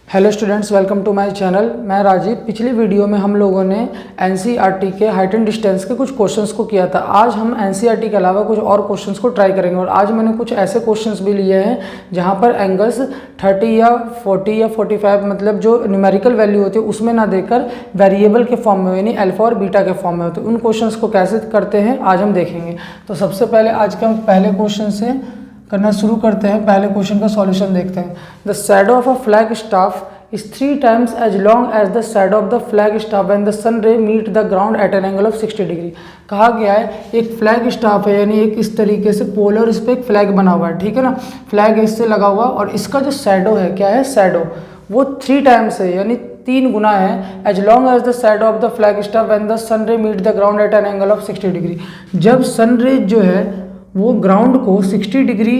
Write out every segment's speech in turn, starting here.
Hello students, welcome to my channel. मैं राजीव। पिछली video में हम लोगों ने एनसीईआरटी के हाइट एंड डिस्टेंस के कुछ क्वेश्चंस को किया था। आज हम एनसीईआरटी के अलावा कुछ और क्वेश्चंस को ट्राई करेंगे और आज मैंने कुछ ऐसे क्वेश्चंस भी लिए हैं जहां पर एंगल्स 30 या 40 या 45 मतलब जो न्यूमेरिकल वैल्यू होती है उसमें ना देकर वेरिएबल के फॉर्म में यानी अल्फा और बीटा के फॉर्म में होते हैं। उन क्वेश्चंस को कैसे करते हैं आज हम देखेंगे। तो सबसे पहले आज के हम पहले क्वेश्चन से करना शुरू करते हैं। पहले क्वेश्चन का सॉल्यूशन देखते हैं। The shadow of a flag staff is 3 times as long as the shadow of the flag staff when the sun ray meet the ground at an angle of 60 degree. कहा गया है एक flag staff है यानी एक इस तरीके से पोल और इस पर एक फ्लैग बना हुआ है, ठीक है ना। फ्लैग इससे लगा हुआ और इसका जो शैडो है, क्या है शैडो, वो 3 times है यानी 3 गुना है। As long as the shadow of the flag staff when the sun ray meet the ground at an angle of 60 degree. जब सन रे जो है वो ग्राउंड को 60 डिग्री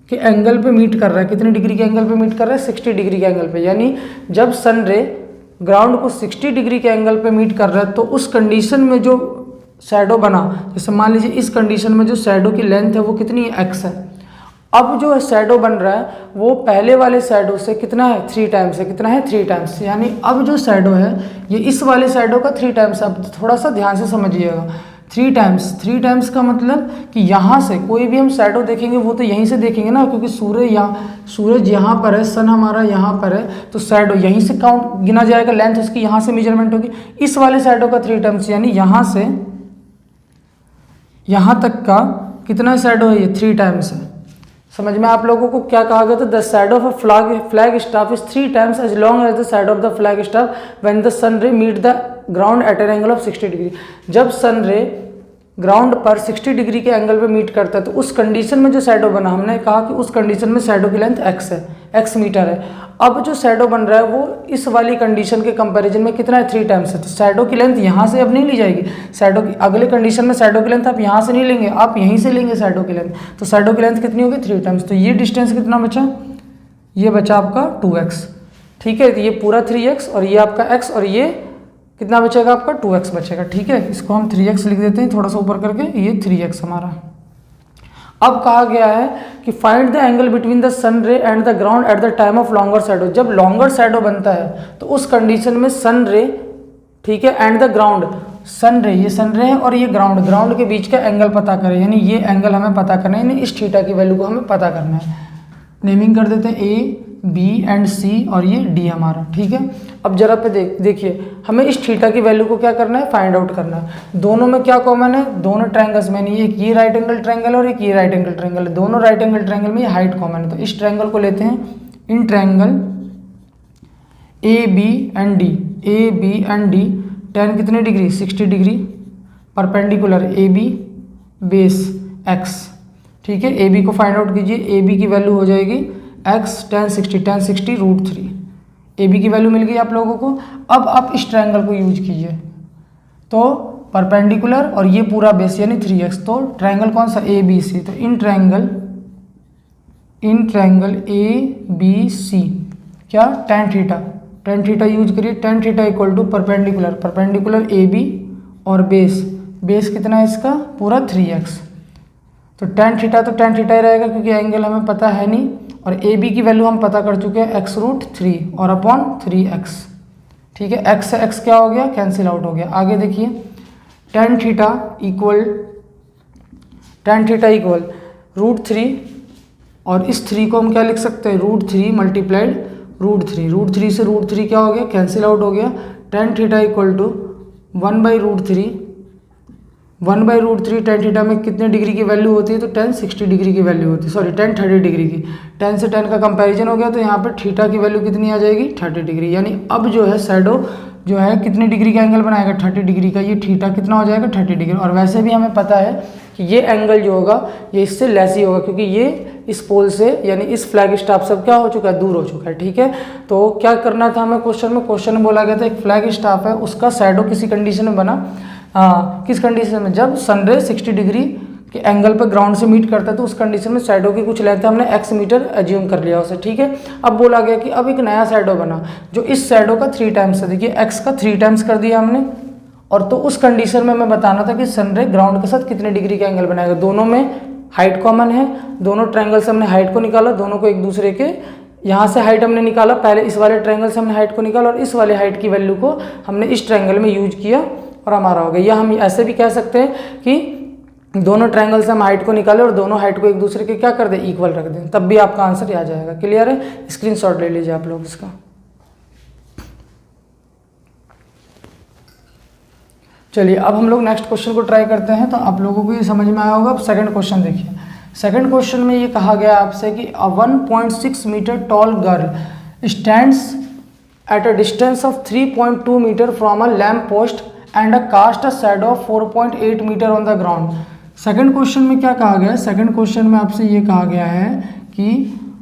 के एंगल पे मीट कर रहा है। कितने डिग्री के एंगल पे मीट कर रहा है? 60 डिग्री के एंगल पे। यानी जब सन रे ग्राउंड को 60 डिग्री के एंगल पे मीट कर रहा है तो उस कंडीशन में जो शैडो बना, जैसे मान लीजिए इस कंडीशन में जो शैडो की लेंथ है वो कितनी है? एक्स है। अब जो शैडो बन रहा है वो पहले वाले शैडो से कितना है? 3 times है। कितना है? 3 times। यानी अब जो शैडो है ये इस वाले शैडो का 3 times। अब थोड़ा सा ध्यान से समझिएगा। 3 times का मतलब कि यहाँ से कोई भी हम शैडो देखेंगे वो तो यहीं से देखेंगे ना, क्योंकि सूरज यहाँ पर है, सन हमारा यहाँ पर है, तो शैडो यहीं से काउंट गिना जाएगा, लेंथ उसकी यहाँ से मेजरमेंट होगी। इस वाले शैडो का 3 times यानी यहाँ से यहाँ तक का कितना शैडो है? ये 3 times है। समझ में आप लोगों को क्या कहा गया था? The shadow of a flag staff is 3 times as long as the shadow of the flag staff when the sun ray meet the ground at an angle of 60 degree. जब सन रे ग्राउंड पर 60 degree के angle पे meet करता है तो उस condition में जो शैडो बना, हमने कहा कि उस कंडीशन में शैडो की लेंथ x है, x मीटर है। अब जो शैडो बन रहा है वो इस वाली कंडीशन के कंपैरिजन में कितना है? 3 times है। तो शैडो की लेंथ यहाँ से अब नहीं ली जाएगी। शैडो की अगले कंडीशन में शैडो की लेंथ आप यहाँ से नहीं लेंगे, आप यहीं से लेंगे शैडो की लेंथ। तो शैडो की लेंथ कितनी होगी? 3 times। तो ये डिस्टेंस कितना बचा? ये बचा आपका 2x, ठीक है। तो ये पूरा 3x और ये आपका x और ये कितना बचेगा? आपका 2x बचेगा, ठीक है। इसको हम 3x लिख देते हैं थोड़ा सा ऊपर करके, ये 3x हमारा। अब कहा गया है कि find the angle between the sun ray and the ground at the time of longer shadow. जब लॉन्गर शैडो बनता है तो उस कंडीशन में सन रे, ठीक है, एंड द ग्राउंड, सन रे, ये सन रे है और ये ग्राउंड के बीच का एंगल पता करें। यानी ये एंगल हमें पता करना है, यानी इस थीटा की वैल्यू को हमें पता करना है। नेमिंग कर देते हैं A, B एंड C और ये D हमारा, ठीक है। अब जरा पे देखिए हमें इस थीटा की वैल्यू को क्या करना है? फाइंड आउट करना है। दोनों में क्या कॉमन है? दोनों ट्रायंगल्स में, एक ये राइट एंगल ट्रायंगल और एक ये राइट एंगल ट्रायंगल है। दोनों राइट एंगल ट्रायंगल में ये हाइट कॉमन है। तो इस ट्रायंगल को लेते हैं, in triangle AB and D, tan कितने degree? 60 degree, perpendicular AB base x, ठीक है। AB को फाइंड आउट कीजिए। AB की वैल्यू हो जाएगी x tan 60 √3। AB की वैल्यू मिल गई आप लोगों को। अब आप इस ट्रायंगल को यूज कीजिए, तो परपेंडिकुलर और ये पूरा बेस यानी 3x। तो ट्रायंगल कौन सा? ABC। तो इन ट्रायंगल ABC क्या? tan थीटा यूज करिए। tan theta equal to perpendicular AB और बेस कितना है इसका? पूरा 3x। तो tan थीटा ही रहेगा क्योंकि एंगल हमें पता है नहीं, और AB की वैल्यू हम पता कर चुके हैं x √3 और अपॉन 3x, ठीक है। x से x क्या हो गया? कैंसिल आउट हो गया। आगे देखिए tan थीटा इक्वल √3 और इस 3 को हम क्या लिख सकते हैं? √3 मल्टीप्लाइड √3 से √3 क्या हो गया? कैंसिल आउट हो गया। tan theta equal to 1/√3 tan theta में कितने डिग्री की वैल्यू होती है? तो tan 60 डिग्री की वैल्यू होती है, सॉरी tan 30 डिग्री की। tan से tan का कंपैरिजन हो गया तो यहाँ पर थीटा की वैल्यू कितनी आ जाएगी? 30 डिग्री। यानी अब जो है शैडो जो है कितने डिग्री का एंगल बनाएगा? 30 डिग्री का। ये थीटा कितना हो जाएगा? 30 डिग्री। और वैसे भी हमें पता है कि ये एंगल जो होगा ये इससे लेस ही होगा क्योंकि ये इस पोल से यानी इस फ्लैग स्टाफ सब क्या हो चुका है? दूर हो चुका है, ठीक है। तो क्या करना था हमें? क्वेश्चन में बोला गया था एक फ्लैग स्टाफ है, उसका शैडो किसी कंडीशन में बना, किस कंडीशन में? जब सन रे 60 डिग्री के एंगल पर ग्राउंड से मीट करता है तो उस कंडीशन में शैडो की कुछ लेंथ हमने x मीटर एज्यूम कर लिया उसे, ठीक है। अब बोला गया कि अब एक नया शैडो बना जो इस शैडो का 3 times है। देखिए x का 3 times कर दिया हमने, और तो उस कंडीशन में हमें बताना था कि सन रे ग्राउंड के साथ कितने डिग्री का एंगल बनाएगा। दोनों में हाइट कॉमन है, दोनों ट्रायंगल से हमने हाइट को निकाला, दोनों को एक दूसरे के यहाँ से हाइट हमने निकाला, पहले इस वाले ट्रायंगल से हमने हाइट को निकाला और इस वाले हाइट की वैल्यू को हमने इस ट्रायंगल में यूज किया और हमारा हो गया। या हम ऐसे भी कह सकते हैं कि दोनों ट्रायंगल से हम हाइट को निकालें और दोनों हाइट को एक दूसरे के क्या कर दें, इक्वल रख दें, तब भी आपका आंसर आ जाएगा। क्लियर है? स्क्रीनशॉट ले लीजिए आप लोग इसका। चलिए अब हम लोग नेक्स्ट क्वेश्चन को ट्राई करते हैं, तो आप लोगों को ये समझ में आया होगा। अब सेकंड क्वेश्चन देखिए। सेकंड क्वेश्चन में ये कहा गया आपसे कि a 1.6 metre tall girl stands at a distance of 3.2 metre from a lamp post and a cast a shadow of 4.8 metre on the ground. Second question में क्या कहा गया है? सेकंड क्वेश्चन में आपसे ये कहा गया है कि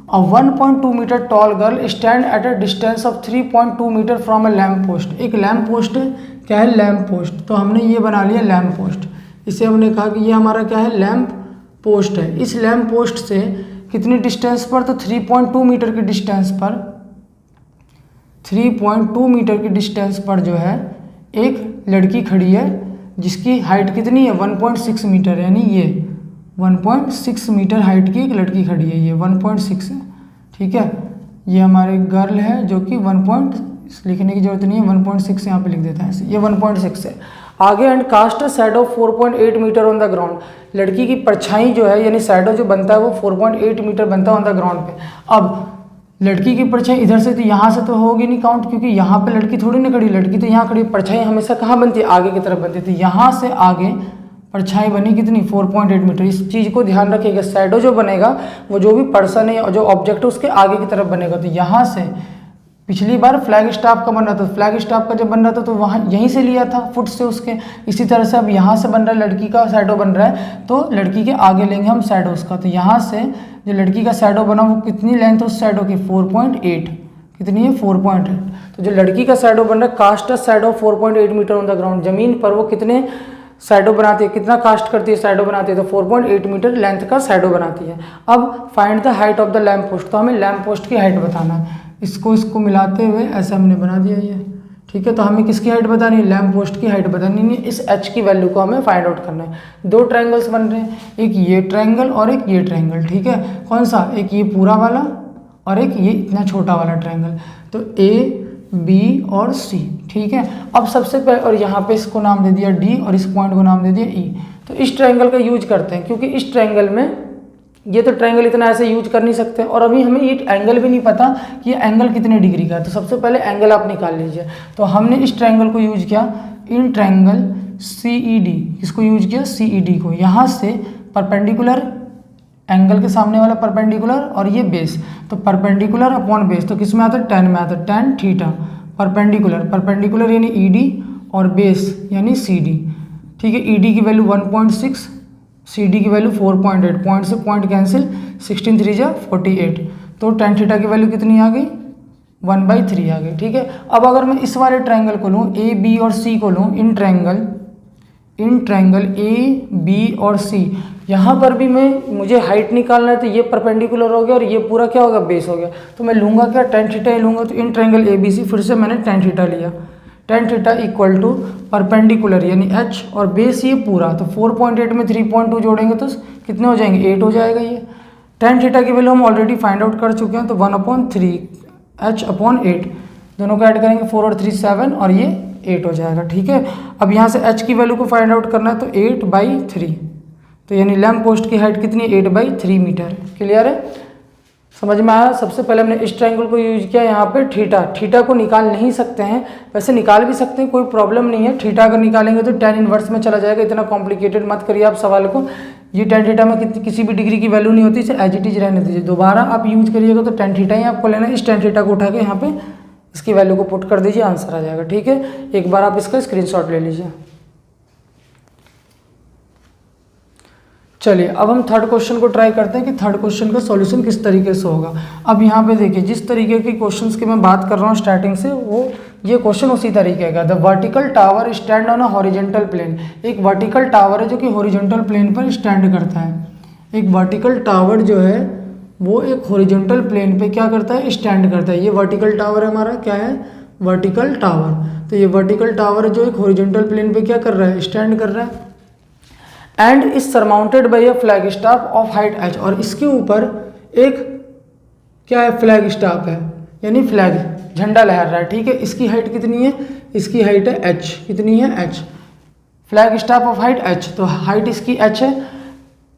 a 1.2 metre tall girl stand at a distance of 3.2 metre from a lamp post. एक लैम्प पोस्ट है, क्या है? Lamp post. तो हमने ये बना लिया लैम्प पोस्ट, इसे हमने कहा कि ये हमारा क्या है? लैम्प पोस्ट है। इस लैम्प पोस्ट से कितनी डिस्टेंस पर? तो 3.2 मीटर की डिस्टेंस पर, 3.2 मीटर की डिस्टेंस पर जो है एक लड़की खड़ी है जिसकी हाइट कितनी है? 1.6 मीटर, यानी ये 1.6 मीटर हाइट की एक लड़की खड़ी है, ये 1.6 है। ठीक है, ये हमारे गर्ल है जो कि 1. लिखने की जरूरत नहीं है, 1.6 यहाँ पे लिख देता है, ये 1.6 है। आगे and cast a shadow 4.8 metre on the ground. लड़की की परछाई जो है यानी शैडो जो बनता है वो 4.8 मीटर बनता है ऑन द ग्राउंड पे। अब लड़की की परछाई इधर से, तो यहाँ से तो होगी नहीं काउंट, क्योंकि यहाँ पे लड़की थोड़ी ना खड़ी, लड़की तो यहाँ खड़ी। परछाई हमेशा कहाँ बनती है? आगे की तरफ बनती है। तो यहाँ से आगे परछाई बनी कितनी? 4.8 मीटर। इस चीज़ को ध्यान रखिएगा, शैडो जो बनेगा वो जो भी पर्सन है और जो ऑब्जेक्ट है उसके आगे की तरफ बनेगा। तो यहाँ से पिछली बार फ्लैग स्टाफ का बन रहा था, फ्लैग स्टाफ का जब बन रहा था तो वहाँ यहीं से लिया था फुट से उसके। इसी तरह से अब यहाँ से बन रहा है, लड़की का शैडो बन रहा है, तो लड़की के आगे लेंगे हम शैडो उसका। तो यहाँ से जो लड़की का शैडो बना वो कितनी लेंथ है उस शैडो की? 4.8। कितनी है? 4.8। तो जो लड़की का शैडो बन रहा है, cast a shadow 4.8 metre on the ground. जमीन पर वो कितने शैडो बनाती है, कितना कास्ट करती है? शैडो बनाती है, तो 4.8 मीटर लेंथ का शैडो बनाती है। अब find the height of the lamp post. तो हमें लैम्प पोस्ट की हाइट बताना है। इसको मिलाते हुए ऐसा हमने बना दिया ये। ठीक है, तो हमें किसकी हाइट बतानी है? लैम्प पोस्ट की हाइट बतानी है। इस एच की वैल्यू को हमें फाइंड आउट करना है। दो ट्रायंगल्स बन रहे हैं, एक ये ट्रायंगल और एक ये ट्रायंगल। ठीक है, कौन सा? एक ये पूरा वाला और एक ये इतना छोटा वाला ट्रायंगल। तो ए, बी और सी। ठीक है, अब सबसे पहले, और यहाँ पे इसको नाम दे दिया डी और इस पॉइंट को नाम दे दिया ई। तो इस ट्रायंगल का यूज करते हैं, क्योंकि इस ट्रायंगल में ये तो ट्रायंगल इतना ऐसे यूज कर नहीं सकते और अभी हमें ये एंगल भी नहीं पता कि ये एंगल कितने डिग्री का है। तो सबसे पहले एंगल आप निकाल लीजिए। तो हमने इस ट्रायंगल को यूज किया, इन ट्रायंगल CED। किसको यूज किया? CED को। यहाँ से परपेंडिकुलर, एंगल के सामने वाला परपेंडिकुलर और ये बेस, तो परपेंडिकुलर अपॉन बेस, तो किस में आता है? tan में आता है, tan थीटा। परपेंडिकुलर यानी ED और बेस यानी CD। ठीक है, ED की वैल्यू 1.6, CD की वैल्यू 4.8, पॉइंट से पॉइंट कैंसिल, 16 3 जा 48। तो tan थीटा की वैल्यू कितनी आ गई? 1/3 आ गई। ठीक है, अब अगर मैं इस वाले ट्रायंगल को लूँ, A, B और C को लूँ, इन ट्रायंगल A, B और C, यहाँ पर भी मुझे हाइट निकालना है। तो ये परपेंडिकुलर हो गया और ये पूरा क्या होगा? बेस हो गया। तो मैं लूँगा क्या? tan थीटा ही लूँगा। तो इन ट्रायंगल ABC फिर से मैंने tan थीटा लिया। tan theta equal to perpendicular यानी H और बेस ये पूरा, तो 4.8 में 3.2 जोड़ेंगे तो कितने हो जाएंगे? 8 हो जाएगा ये। tan थीटा की वैल्यू हम ऑलरेडी फाइंड आउट कर चुके हैं, तो 1/3 H/8, दोनों को ऐड करेंगे 4 और 3 7 और ये 8 हो जाएगा। ठीक है, अब यहाँ से H की वैल्यू को फाइंड आउट करना है, तो 8/3, तो यानी लैम्प पोस्ट की हाइट कितनी है? 8/3 मीटर। क्लियर है? समझ में आया? सबसे पहले हमने इस ट्रायंगल को यूज किया, यहाँ पे थीटा को निकाल नहीं सकते हैं, वैसे निकाल भी सकते हैं, कोई प्रॉब्लम नहीं है। थीटा अगर निकालेंगे तो tan इनवर्स में चला जाएगा। इतना कॉम्प्लिकेटेड मत करिए आप सवाल को। ये tan थीटा में किसी भी डिग्री की वैल्यू नहीं होती, इसे एज इट इज रहने दीजिए। दोबारा आप यूज करिएगा तो tan थीटा ही आपको लेना है। इस tan थीटा को उठा के यहाँ पे इसकी वैल्यू को पुट कर दीजिए, आंसर आ जाएगा। ठीक है, एक बार आप इसका स्क्रीनशॉट ले लीजिए। चलिए अब हम थर्ड क्वेश्चन को ट्राई करते हैं कि थर्ड क्वेश्चन का सॉल्यूशन किस तरीके से होगा। अब यहाँ पे देखिए, जिस तरीके के क्वेश्चंस की मैं बात कर रहा हूँ स्टार्टिंग से, वो ये क्वेश्चन उसी तरीके का। The vertical tower stand on a horizontal plane. एक वर्टिकल टावर है जो कि हॉरिजॉन्टल प्लेन पर स्टैंड करता है। एक वर्टिकल टावर जो है वो एक हॉरिजॉन्टल प्लेन पे क्या करता है? स्टैंड करता है। ये वर्टिकल टावर है हमारा, क्या है? Vertical tower. तो ये वर्टिकल टावर जो एक हॉरिजॉन्टल प्लेन पे क्या कर रहा है? स्टैंड कर रहा है। And is surmounted by a flag staff of height h, और इसके ऊपर एक क्या है, फ्लैग स्टाफ है, यानी फ्लैग झंडा लहर रहा है, ठीक है। इसकी हाइट कितनी है, इसकी हाइट है h, कितनी है h, flag staff of height h, तो हाइट इसकी h है।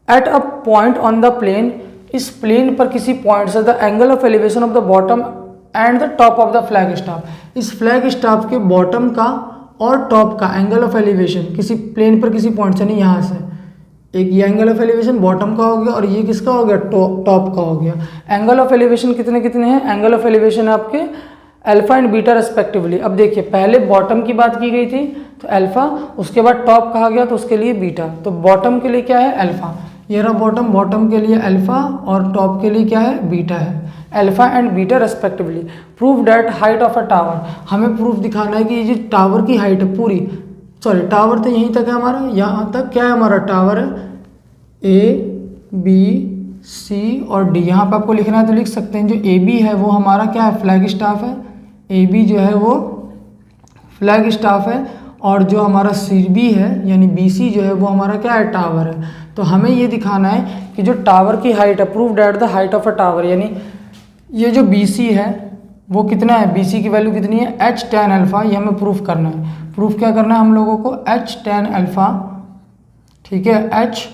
At a point on the plane, इस प्लेन पर किसी पॉइंट से the angle of elevation of the bottom and the top of the flag staff, इस फ्लैग स्टाफ के bottom का और टॉप का एंगल ऑफ एलिवेशन किसी प्लेन पर किसी पॉइंट से, नहीं यहाँ से, एक ये एंगल ऑफ एलिवेशन बॉटम का हो गया और ये किसका हो गया, टॉप का हो गया। एंगल ऑफ एलिवेशन कितने कितने हैं, एंगल ऑफ एलिवेशन आपके अल्फा एंड बीटा रेस्पेक्टिवली। अब देखिए पहले बॉटम की बात की गई थी तो अल्फा, उसके बाद टॉप कहा गया तो उसके लिए बीटा, तो बॉटम के लिए क्या है अल्फा, ये रहा बॉटम, बॉटम के लिए अल्फा और टॉप के लिए क्या है बीटा है, alpha and beta respectively. Prove that height of a tower, हमें प्रूफ दिखाना है कि ये जो टावर की हाइट है पूरी, सॉरी टावर तो यहीं तक है हमारा, यहाँ तक क्या है हमारा टावर है A B C और D, यहाँ पे आपको लिखना है तो लिख सकते हैं। जो AB है वो हमारा क्या है, फ्लैग स्टाफ है, AB जो है वो फ्लैग स्टाफ है, और जो हमारा CB है यानी BC जो है वो हमारा क्या है, टावर है। तो हमें ये दिखाना है कि जो टावर की हाइट है, prove that the height of a tower, यानी ये जो BC है वो कितना है, BC की वैल्यू कितनी है h tan अल्फा, ये हमें प्रूफ करना है। प्रूफ क्या करना है हम लोगों को, h tan अल्फा, ठीक है, h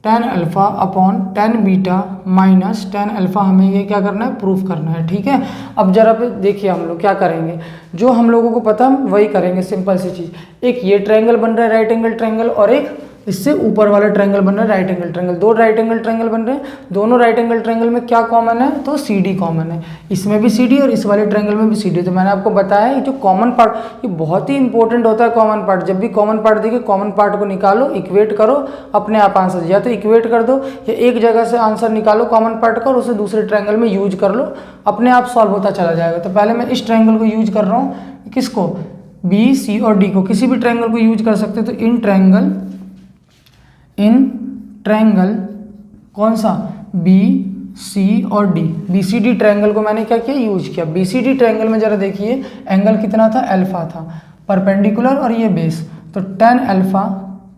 tan alpha upon tan beta minus tan alpha, हमें ये क्या करना है, प्रूफ करना है, ठीक है। अब जरा पे देखिए हम लोग क्या करेंगे, जो हम लोगों को पता हम वही करेंगे, सिंपल सी चीज़। एक ये ट्रायंगल बन रहा है राइट एंगल ट्रायंगल, और एक इससे ऊपर वाला ट्रायंगल बन रहा है राइट एंगल ट्रायंगल, दो राइट एंगल ट्रायंगल बन रहे हैं। दोनों राइट एंगल ट्रायंगल में क्या कॉमन है, तो CD कॉमन है, इसमें भी CD और इस वाले ट्रायंगल में भी CD। तो मैंने आपको बताया है जो कॉमन पार्ट, ये बहुत ही इंपॉर्टेंट होता है कॉमन पार्ट। जब भी कॉमन पार्ट देखिए, कॉमन पार्ट को निकालो, इक्वेट करो, अपने आप आंसर, या तो इक्वेट कर दो या एक जगह से आंसर निकालो कॉमन पार्ट का और उसे दूसरे ट्रायंगल में यूज कर लो, अपने आप सॉल्व होता चला जाएगा। तो पहले मैं इस ट्रायंगल को यूज कर रहा हूँ, किसको, B C और D को, किसी भी ट्रायंगल को यूज कर सकते हो। तो इन ट्रायंगल कौन सा, B C और D, BCD ट्रायंगल को मैंने क्या किया, यूज किया। BCD ट्रायंगल में जरा देखिए एंगल कितना था, अल्फा था, परपेंडिकुलर और ये बेस, तो tan alpha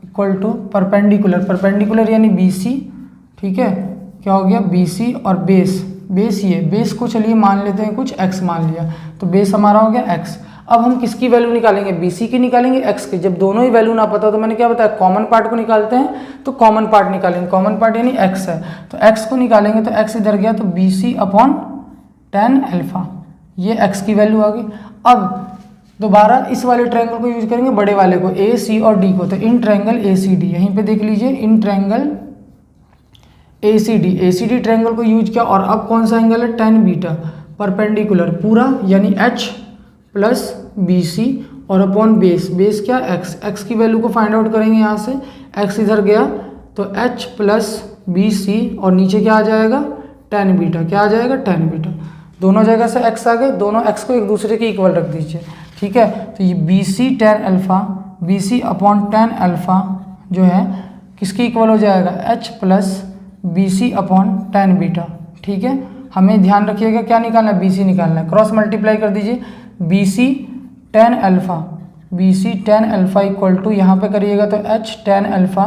equal to perpendicular, perpendicular यानी BC, ठीक है, क्या हो गया BC और बेस ये बेस को चलिए मान लेते हैं कुछ x मान लिया, तो बेस हमारा हो गया x। अब हम किसकी वैल्यू निकालेंगे, BC की निकालेंगे, x की। जब दोनों ही वैल्यू ना पता हो तो मैंने क्या बताया, कॉमन पार्ट को निकालते हैं, तो कॉमन पार्ट निकालेंगे, कॉमन पार्ट यानी x है, तो x को निकालेंगे तो x इधर गया, तो BC अपॉन tan अल्फा, ये x की वैल्यू आ गई। अब दोबारा इस वाले ट्रायंगल को यूज करेंगे, बड़े वाले को, AC और D को, तो इन ट्रायंगल ACD, यहीं पे देख लीजिए इन ट्रायंगल ACD ट्रायंगल को यूज किया, और अब कौन सा एंगल है, tan बीटा, परपेंडिकुलर पूरा यानी h प्लस BC और अपॉन बेस क्या, x की वैल्यू को फाइंड आउट करेंगे, यहाँ से x इधर गया तो h प्लस BC और नीचे क्या आ जाएगा, tan बीटा, क्या आ जाएगा, tan बीटा, दोनों जगह से x आ गए, दोनों x को एक दूसरे के इक्वल रख दीजिए, ठीक है। तो ये BC tan alpha, BC upon tan alpha जो है किसके इक्वल हो जाएगा, h plus BC upon tan beta, ठीक है। हमें ध्यान रखिएगा क्या निकालना है, BC निकालना है, क्रॉस मल्टीप्लाई कर दीजिए, BC tan alpha equal to, यहाँ पे करिएगा तो h tan alpha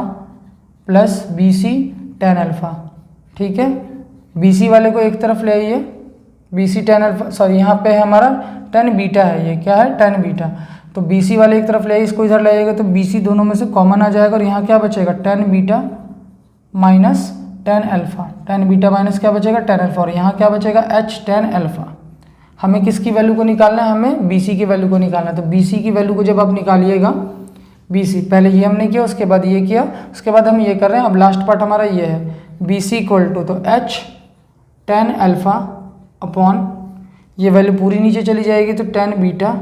plus BC tan alpha, ठीक है। BC वाले को एक तरफ ले आइए, BC tan अल्फा, सॉरी यहाँ पे है हमारा tan बीटा है, ये क्या है, tan बीटा, तो BC वाले एक तरफ ले आइए, इसको इधर ले आइएगा तो BC दोनों में से कॉमन आ जाएगा, और यहाँ क्या बचेगा, tan beta minus tan alpha, tan beta minus क्या बचेगा, tan अल्फा, और यहाँ क्या बचेगा, h tan अल्फा। हमें किसकी वैल्यू को निकालना है, हमें BC की वैल्यू को निकालना है। तो BC की वैल्यू को जब आप निकालिएगा, BC पहले ये हमने किया, उसके बाद ये किया, उसके बाद हम ये कर रहे हैं। अब लास्ट पार्ट हमारा ये है, BC इक्वल टू, तो h tan अल्फा अपॉन ये वैल्यू पूरी नीचे चली जाएगी, तो tan beta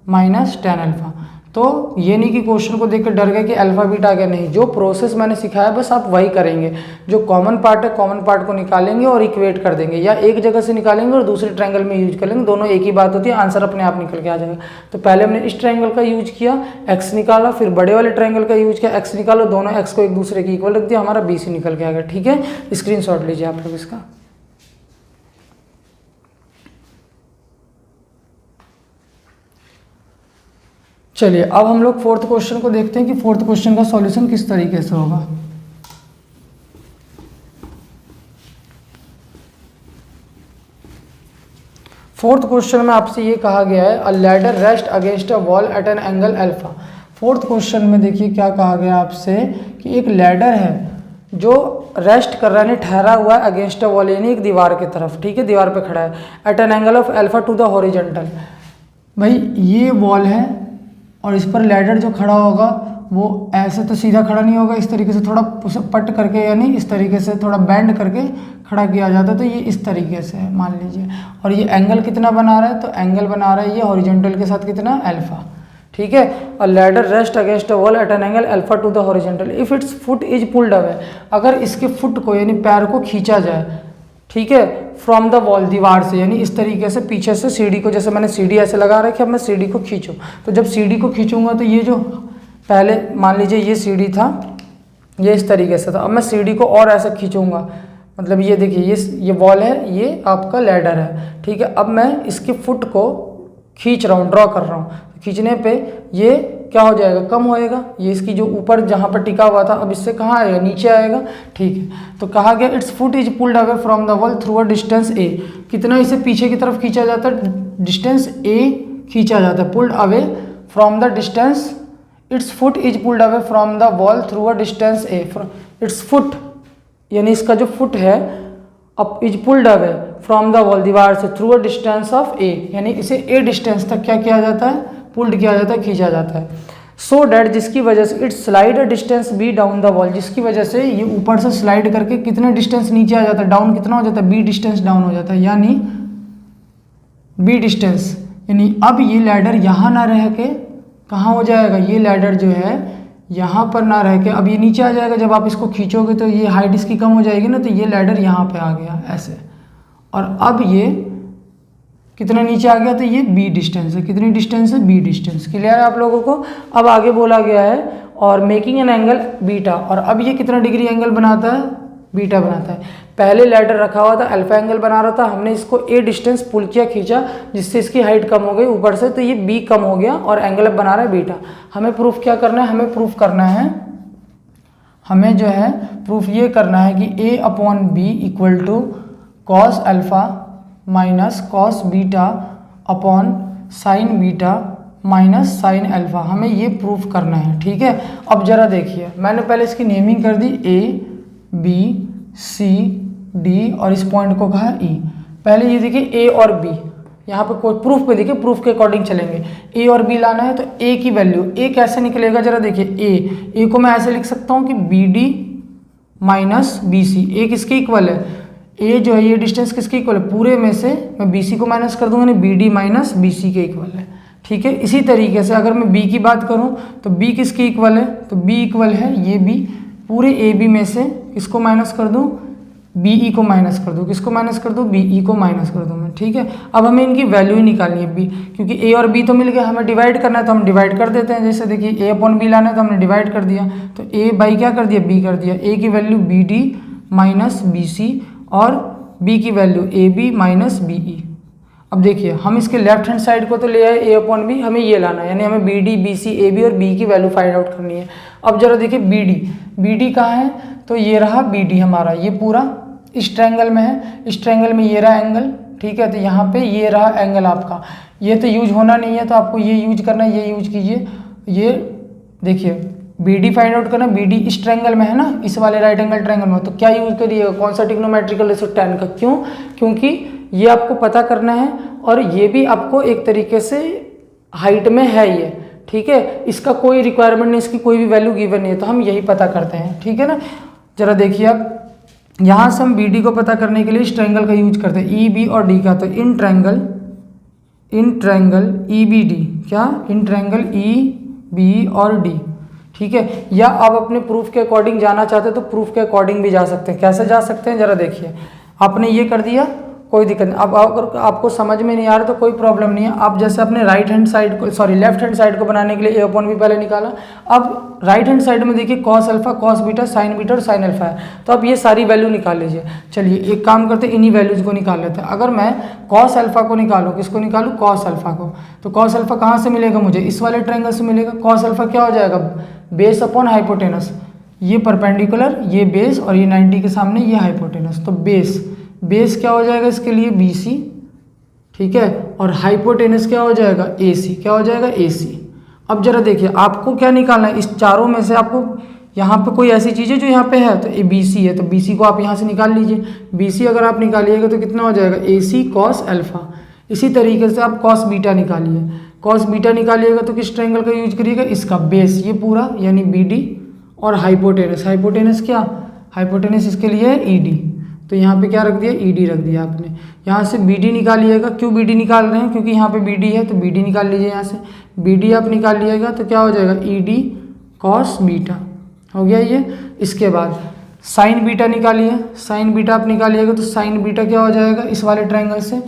minus tan alpha. तो ये नहीं कि क्वेश्चन को देखकर डर गए कि अल्फा बीटा आ गया, नहीं, जो प्रोसेस मैंने सिखाया बस आप वही करेंगे। जो कॉमन पार्ट है, कॉमन पार्ट को निकालेंगे और इक्वेट कर देंगे, या एक जगह से निकालेंगे और दूसरे ट्रायंगल में यूज कर लेंगे, दोनों एक ही बात होती है, आंसर अपने आप निकल के आ जाएगा। तो पहले हमने इस ट्रायंगल का यूज किया, x निकाला, फिर बड़े वाले ट्रायंगल का यूज किया, x निकालो, दोनों x को एक दूसरे के इक्वल रख दिया, हमारा BC निकल के आ गया, ठीक है। स्क्रीनशॉट लीजिए आप लोग इसका। चलिए अब हम लोग फोर्थ क्वेश्चन को देखते हैं कि फोर्थ क्वेश्चन का सॉल्यूशन किस तरीके से होगा। फोर्थ क्वेश्चन में आपसे ये कहा गया है अ ladder rest against a wall at an angle alpha. Fourth question में देखिए क्या कहा गया आपसे कि एक लैडर है जो रेस्ट कर रहा है, ठहरा हुआ है अगेंस्ट अ वॉल यानी एक दीवार की तरफ, ठीक है, दीवार पे खड़ा है, at an angle of alpha to the horizontal. भाई ये वॉल है और इस पर लैडर जो खड़ा होगा वो ऐसे तो सीधा खड़ा नहीं होगा, इस तरीके से थोड़ा उसे पट करके यानी इस तरीके से थोड़ा बेंड करके खड़ा किया जाता है। तो ये इस तरीके से है मान लीजिए, और ये एंगल कितना बना रहा है, तो एंगल बना रहा है ये हॉरिजॉन्टल के साथ कितना, अल्फा, ठीक है। और ladder rest against a wall at an angle alpha to the horizontal if it's foot is pulled away, अगर इसके फुट को यानी पैर को खींचा जाए, ठीक है, फ्रॉम द वॉल, दीवार से, यानी इस तरीके से पीछे से सीढ़ी को, जैसे मैंने सीढ़ी ऐसे लगा रखी, अब मैं सीढ़ी को खींचूँ, तो जब सीढ़ी को खींचूंगा तो ये जो पहले मान लीजिए ये सीढ़ी था, ये इस तरीके से था, अब मैं सीढ़ी को और ऐसे खींचूंगा, मतलब ये देखिए ये वॉल है, ये आपका लैडर है, ठीक है। अब मैं इसके फुट को खींच रहा हूँ, ड्रॉ कर रहा हूँ, खींचने पे ये क्या हो जाएगा, कम होएगा, ये इसकी जो ऊपर जहाँ पर टिका हुआ था अब इससे कहाँ आएगा, नीचे आएगा, ठीक है। तो कहा गया its foot is pulled away from the wall through a distance A, कितना इसे पीछे की तरफ खींचा जाता है, डिस्टेंस ए खींचा जाता है, pulled away from the distance, it's foot is pulled away from the wall through a distance A, it's foot यानी इसका जो फुट है अब is pulled away from the wall, दीवार से, थ्रू अ डिस्टेंस ऑफ ए, यानी इसे ए डिस्टेंस तक क्या किया जाता है, पुल्ड किया जाता है, खींचा जाता है। सो डैट जिसकी वजह से it's slide a distance be down the wall, जिसकी वजह से ये ऊपर से स्लाइड करके कितने डिस्टेंस नीचे आ जाता है, डाउन कितना हो जाता है, बी डिस्टेंस डाउन हो जाता है, यानी बी डिस्टेंस, यानी अब ये लैडर यहाँ ना रह के कहाँ हो जाएगा, ये लैडर जो है यहाँ पर ना रह के अब ये नीचे आ जाएगा, जब आप इसको खींचोगे तो ये हाइट इसकी कम हो जाएगी ना, तो ये लैडर यहाँ पे आ गया ऐसे, और अब ये कितना नीचे आ गया, तो ये बी डिस्टेंस है, कितनी डिस्टेंस है, बी डिस्टेंस, क्लियर है आप लोगों को। अब आगे बोला गया है और मेकिंग एन एंगल बीटा, और अब ये कितना डिग्री एंगल बनाता है, बीटा बनाता है। पहले लैडर रखा हुआ था, अल्फा एंगल बना रहा था, हमने इसको ए डिस्टेंस पुल किया, खींचा, जिससे इसकी हाइट कम हो गई ऊपर से, तो ये बी कम हो गया और एंगल अब बना रहा है बीटा। हमें प्रूफ क्या करना है, हमें प्रूफ करना है, हमें जो है प्रूफ ये करना है कि A upon B equal to cos alpha minus cos beta upon sine beta minus sine alpha, हमें ये प्रूफ करना है, ठीक है। अब जरा देखिए, मैंने पहले इसकी नेमिंग कर दी ए बी सी डी और इस पॉइंट को कहा ई। पहले ये देखिए ए और बी, यहाँ पे कोई प्रूफ पे देखिए, प्रूफ के अकॉर्डिंग चलेंगे, ए और बी लाना है, तो ए की वैल्यू, ए कैसे निकलेगा जरा देखिए, ए को मैं ऐसे लिख सकता हूँ कि B D minus B C, A किसके इक्वल है, ए जो है ये डिस्टेंस किसके इक्वल है, पूरे में से मैं बी सी को माइनस कर दूंगा, B D minus B C के इक्वल है, ठीक है। इसी तरीके से अगर मैं बी की बात करूं तो बी किसके इक्वल है, तो बी इक्वल है ये बी, पूरे ए बी में से किसको माइनस कर दूं, बी ई को माइनस कर दूं, किसको माइनस कर दूं, बी ई को माइनस कर दूं मैं, ठीक है। अब हमें इनकी वैल्यू ही निकालनी है बी, क्योंकि ए और बी तो मिल गया, हमें डिवाइड करना है तो हम डिवाइड कर देते हैं। जैसे देखिए ए अपॉन बी लाना है तो हमने डिवाइड कर दिया, तो ए बाई क्या कर दिया, बी कर दिया, ए की value B D minus B C और बी की value A B minus B E. अब देखिए हम इसके लेफ्ट हैंड साइड को तो ले आए ए अपॉन बी, हमें ये लाना है, यानी हमें B D B C A B और बी की वैल्यू फाइंड आउट करनी है। अब जरा देखिए बी डी कहाँ है, तो ये रहा बी डी हमारा, ये पूरा इस ट्रायंगल में है, इस ट्रायंगल में ये रहा एंगल, ठीक है। तो यहाँ पे ये रहा एंगल आपका, ये तो यूज होना नहीं है तो आपको ये यूज करना है, ये यूज कीजिए। ये देखिए बी डी फाइंड आउट करना, बी डी इस ट्रायंगल में है ना, इस वाले राइट एंगल ट्रायंगल में, तो क्या यूज करिएगा, कौन सा ट्रिग्नोमेट्रिकल रेशियो tan का, क्यों, क्योंकि ये आपको पता करना है और ये भी आपको एक तरीके से हाइट में है ये, ठीक है। इसका कोई रिक्वायरमेंट नहीं, इसकी कोई भी वैल्यू गिवन नहीं है, तो हम यही पता करते हैं, ठीक है ना। जरा देखिए आप, यहाँ से हम बी डी को पता करने के लिए इस ट्रायंगल का यूज करते हैं, ई बी और डी का, तो in triangle E B D, क्या, इन ट्रायंगल ई बी और डी, ठीक है। या आप अपने प्रूफ के अकॉर्डिंग जाना चाहते हैं तो प्रूफ के अकॉर्डिंग भी जा सकते हैं। कैसे जा सकते हैं जरा देखिए, आपने ये कर दिया, कोई दिक्कत नहीं। अब अगर आपको समझ में नहीं आ रहा तो कोई प्रॉब्लम नहीं है, आप जैसे अपने राइट हैंड साइड को, लेफ्ट हैंड साइड को बनाने के लिए ए अपॉन बी पहले निकाला, अब राइट हैंड साइड में देखिए cos alpha cos beta sine beta और साइन अल्फा है, तो अब ये सारी वैल्यू निकाल लीजिए। चलिए एक काम करते हैं, इन्हीं वैल्यूज को निकाल लेते हैं। अगर मैं कॉस अल्फा को निकालूँ, किसको निकालूँ, कॉस अल्फा को, तो कॉस अल्फा कहाँ से मिलेगा मुझे, इस वाले ट्रायंगल से मिलेगा। कॉस अल्फा क्या हो जाएगा, बेस अपॉन हाइपोटेनस, ये परपेंडिकुलर, ये बेस और ये 90 के सामने ये हाइपोटेनस, तो बेस क्या हो जाएगा इसके लिए, BC, ठीक है। और हाइपोटेनस क्या हो जाएगा, AC, क्या हो जाएगा AC। अब जरा देखिए आपको क्या निकालना है, इस चारों में से आपको यहाँ पे कोई ऐसी चीज़ है जो यहाँ पे है, तो ये BC है, तो BC को आप यहाँ से निकाल लीजिए। BC अगर आप निकालिएगा तो कितना हो जाएगा, AC cos अल्फा। इसी तरीके से आप cos बीटा निकालिए, cos बीटा निकालिएगा तो किस ट्रायंगल का यूज करिएगा, इसका बेस ये पूरा यानी BD, और हाइपोटेनस, हाइपोटेनस क्या, हाइपोटेनस इसके लिए है ED, तो यहाँ पे क्या रख दिया, ED रख दिया आपने। यहाँ से BD निकालिएगा, क्यों BD निकाल रहे हैं, क्योंकि यहाँ पे BD है तो BD निकाल लीजिए। यहाँ से BD आप निकाल लीजिएगा तो क्या हो जाएगा, ED cos बीटा हो गया ये। इसके बाद साइन बीटा निकालिए, साइन बीटा आप निकालिएगा तो साइन बीटा क्या हो जाएगा, इस वाले ट्रायंगल से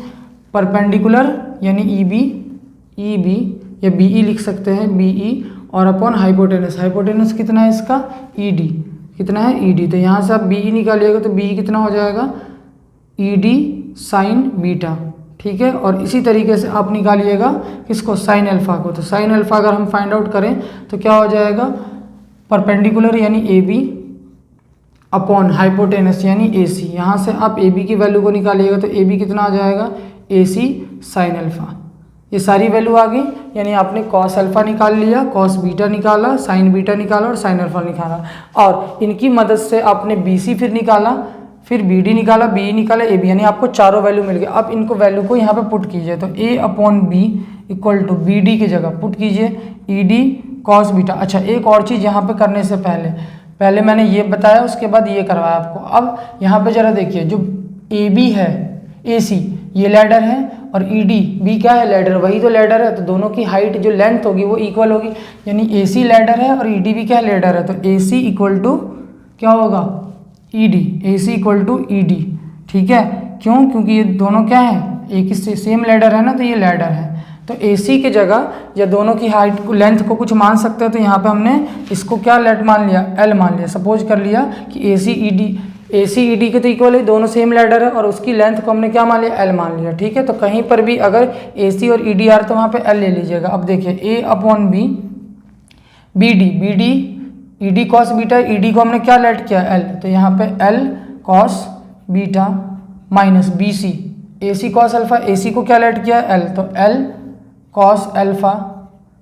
परपेंडिकुलर यानी EB या BE लिख सकते हैं, BE, और अपॉन हाइपोटेनस, हाइपोटेनस कितना है इसका, ED, कितना है ED, तो यहाँ से आप BE निकालिएगा तो BE कितना हो जाएगा, ED साइन बीटा, ठीक है। और इसी तरीके से आप निकालिएगा किसको, साइन अल्फा को, तो साइन अल्फा अगर हम फाइंड आउट करें तो क्या हो जाएगा, परपेंडिकुलर यानी AB अपॉन हाइपोटेनस यानी AC। यहाँ से आप AB की वैल्यू को निकालिएगा तो AB कितना आ जाएगा, AC साइन अल्फा। ये सारी वैल्यू आ गई, यानी आपने cos अल्फा निकाल लिया, cos बीटा निकाला, साइन बीटा निकाला और साइन अल्फा निकाला, और इनकी मदद से आपने BC फिर निकाला, फिर BD निकाला, BE निकाला, AB, यानी आपको चारों वैल्यू मिल गए। अब इनको वैल्यू को यहाँ पे पुट कीजिए, तो A upon B equal to BD की जगह पुट कीजिए ED cos बीटा। अच्छा, एक और चीज़ यहाँ पे करने से पहले मैंने ये बताया, उसके बाद ये करवाया आपको। अब यहाँ पे जरा देखिए, जो AB है AC ये लैडर है, और ED भी क्या है, लैडर, वही तो लैडर है, तो दोनों की हाइट जो लेंथ होगी वो इक्वल होगी, यानी AC लैडर है और ED भी क्या है, लैडर है, तो AC इक्वल टू क्या होगा, ED, AC equal to ED, ठीक है। क्यों, क्योंकि ये दोनों क्या है, एक ही सेम लैडर है ना, तो ये लैडर है, तो AC की जगह या दोनों की हाइट को, लेंथ को कुछ मान सकते हैं, तो यहाँ पे हमने इसको क्या लेट मान लिया, L मान लिया। सपोज कर लिया कि AC ED के तो इक्वल है, दोनों सेम लैडर है, और उसकी लेंथ को हमने क्या मान लिया, L मान लिया, ठीक है। तो कहीं पर भी अगर AC और ED आ रहा तो वहाँ पे L ले लीजिएगा। अब देखिए A upon B, BD ED cos beta, ED को हमने क्या लेट किया, L, तो यहाँ पे L cos beta minus BC, AC cos alpha, AC को क्या लेट किया, L, तो L cos अल्फा,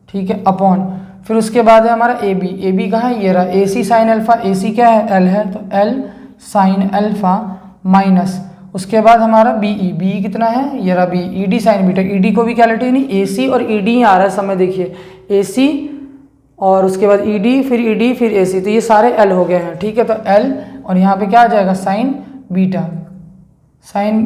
ठीक है, अपॉन, फिर उसके बाद है हमारा AB कहाँ है, ये रहा, AC साइन अल्फा, AC क्या है, L है, तो L साइन अल्फा माइनस, उसके बाद हमारा BE कितना है, ये रहा B, ED sign beta, ED को भी क्या लेट, नहीं AC और ED ही आ रहा है समय, देखिए AC और उसके बाद ED फिर AC, तो ये सारे L हो गए हैं, ठीक है। तो L और यहाँ पे क्या आ जाएगा, साइन बीटा, साइन,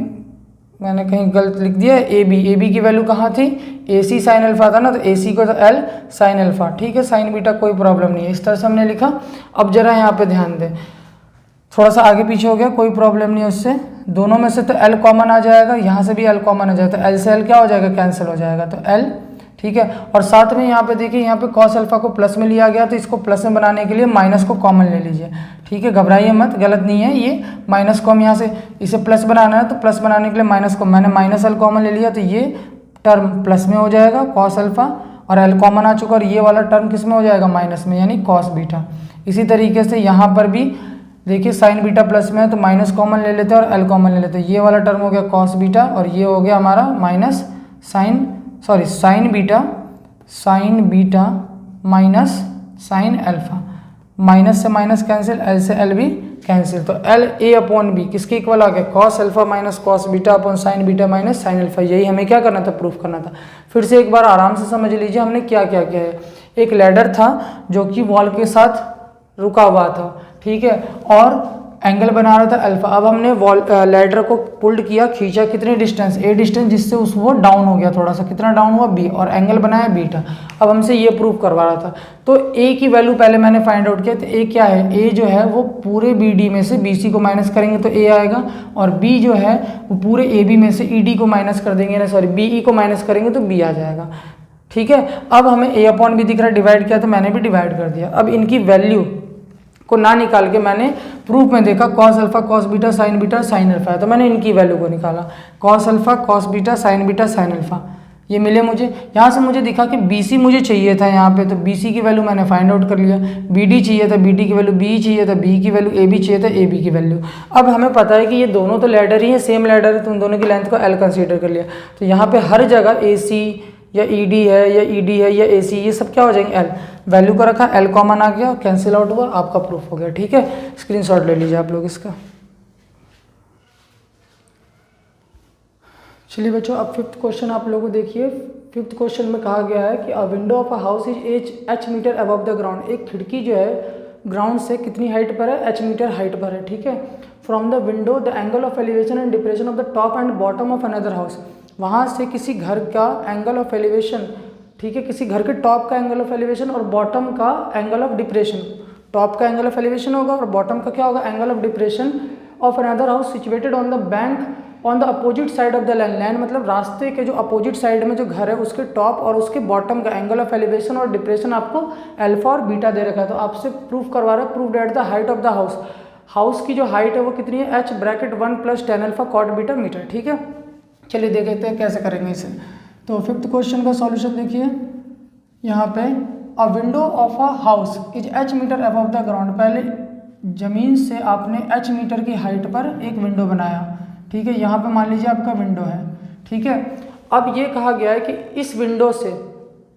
मैंने कहीं गलत लिख दिया है, AB की वैल्यू कहाँ थी, AC साइन अल्फा था ना, तो AC को तो L साइन अल्फा, ठीक है। साइन बीटा कोई प्रॉब्लम नहीं है, इस तरह से हमने लिखा। अब जरा यहाँ पे ध्यान दें, थोड़ा सा आगे पीछे हो गया, कोई प्रॉब्लम नहीं है उससे, दोनों में से तो L कॉमन आ जाएगा, यहाँ से भी L कॉमन आ जाएगा, तो L से L क्या हो जाएगा, कैंसिल हो जाएगा, तो L, ठीक है। और साथ में यहाँ पे देखिए, यहाँ पे cos अल्फा को प्लस में लिया गया, तो इसको प्लस में बनाने के लिए माइनस को कॉमन ले लीजिए, ठीक है, घबराइए मत, गलत नहीं है ये, माइनस को हम यहाँ से इसे प्लस बनाना है, तो प्लस बनाने के लिए माइनस को मैंने माइनस L कॉमन ले लिया, तो ये टर्म प्लस में हो जाएगा cos अल्फा, और L कॉमन आ चुका, और ये वाला टर्म किस में हो जाएगा, माइनस में, यानी cos बीटा। इसी तरीके से यहाँ पर भी देखिए साइन बीटा प्लस में है तो माइनस कॉमन ले लेते हैं और L कॉमन ले लेते हैं, ये वाला टर्म हो गया cos बीटा, और ये हो गया हमारा minus sign beta minus sine alpha, minus से माइनस कैंसिल, L से L भी कैंसिल, तो L A अपॉन B किसके इक्वल आ गया, cos alpha minus cos beta upon sine beta minus sine alpha. यही हमें क्या करना था, प्रूफ करना था। फिर से एक बार आराम से समझ लीजिए हमने क्या क्या किया है। एक लैडर था जो कि वॉल के साथ रुका हुआ था, ठीक है, और एंगल बना रहा था अल्फा। अब हमने वॉल लैडर को पुल्ड किया, खींचा, कितने डिस्टेंस, A डिस्टेंस, जिससे उस वो डाउन हो गया थोड़ा सा, कितना डाउन हुआ, B, और एंगल बनाया बीटा। अब हमसे ये प्रूफ करवा रहा था, तो A की वैल्यू पहले मैंने फाइंड आउट किया, तो A क्या है, A जो है वो पूरे BD में से BC को माइनस करेंगे तो A आएगा, और B जो है वो पूरे AB में से ED को माइनस कर देंगे, ना सॉरी BE को माइनस करेंगे तो B आ जाएगा, ठीक है। अब हमें A अपॉन B दिख रहा है, डिवाइड किया तो मैंने भी डिवाइड कर दिया। अब इनकी वैल्यू को ना निकाल के मैंने प्रूफ में देखा cos alpha cos beta sine alpha है, तो मैंने इनकी वैल्यू को निकाला, cos alpha cos beta sine alpha, ये मिले मुझे। यहाँ से मुझे दिखा कि BC मुझे चाहिए था यहाँ पे, तो BC की वैल्यू मैंने फाइंड आउट कर लिया। BD चाहिए था, BD की वैल्यू, BE चाहिए था, BE की वैल्यू, AB चाहिए था, AB की वैल्यू। अब हमें पता है कि ये दोनों तो लैडर ही है, सेम लैडर है, तो उन दोनों की लेंथ को L कंसीडर कर लिया। तो यहाँ पे हर जगह AC या ED है या ED है या AC, ये सब क्या हो जाएंगे L। वैल्यू को रखा, L कॉमन आ गया, कैंसिल आउट हुआ, आपका प्रूफ हो गया। ठीक है, स्क्रीनशॉट ले लीजिए आप लोग इसका। चलिए बच्चों, अब फिफ्थ क्वेश्चन आप लोगों को देखिए। फिफ्थ क्वेश्चन में कहा गया है कि a window of a house is h metre above the ground. एक खिड़की जो है ग्राउंड से कितनी हाइट पर है, h मीटर हाइट पर है। ठीक है, from the window the angle of elevation and depression of the top and bottom of another house. वहाँ से किसी घर का एंगल ऑफ एलिवेशन, ठीक है, किसी घर के टॉप का एंगल ऑफ एलिवेशन और बॉटम का एंगल ऑफ डिप्रेशन। टॉप का एंगल ऑफ एलिवेशन होगा और बॉटम का क्या होगा, angle of depression of another house situated on the bank on the opposite side of the land. Land मतलब रास्ते के जो अपोजिट साइड में जो घर है उसके टॉप और उसके बॉटम का एंगल ऑफ एलिवेशन और डिप्रेशन आपको अल्फा और बीटा दे रखा है। तो आपसे प्रूफ करवा रहा है, prove that the height of the house. House की जो हाइट है वो कितनी है, h bracket 1 + tan alpha cot beta metre. ठीक है, चलिए देखते हैं कैसे करेंगे इसे। तो फिफ्थ क्वेश्चन का सॉल्यूशन देखिए यहाँ पे, a window of a house is h metre above the ground. पहले ज़मीन से आपने h मीटर की हाइट पर एक विंडो बनाया। ठीक है, यहाँ पे मान लीजिए आपका विंडो है। ठीक है, अब ये कहा गया है कि इस विंडो से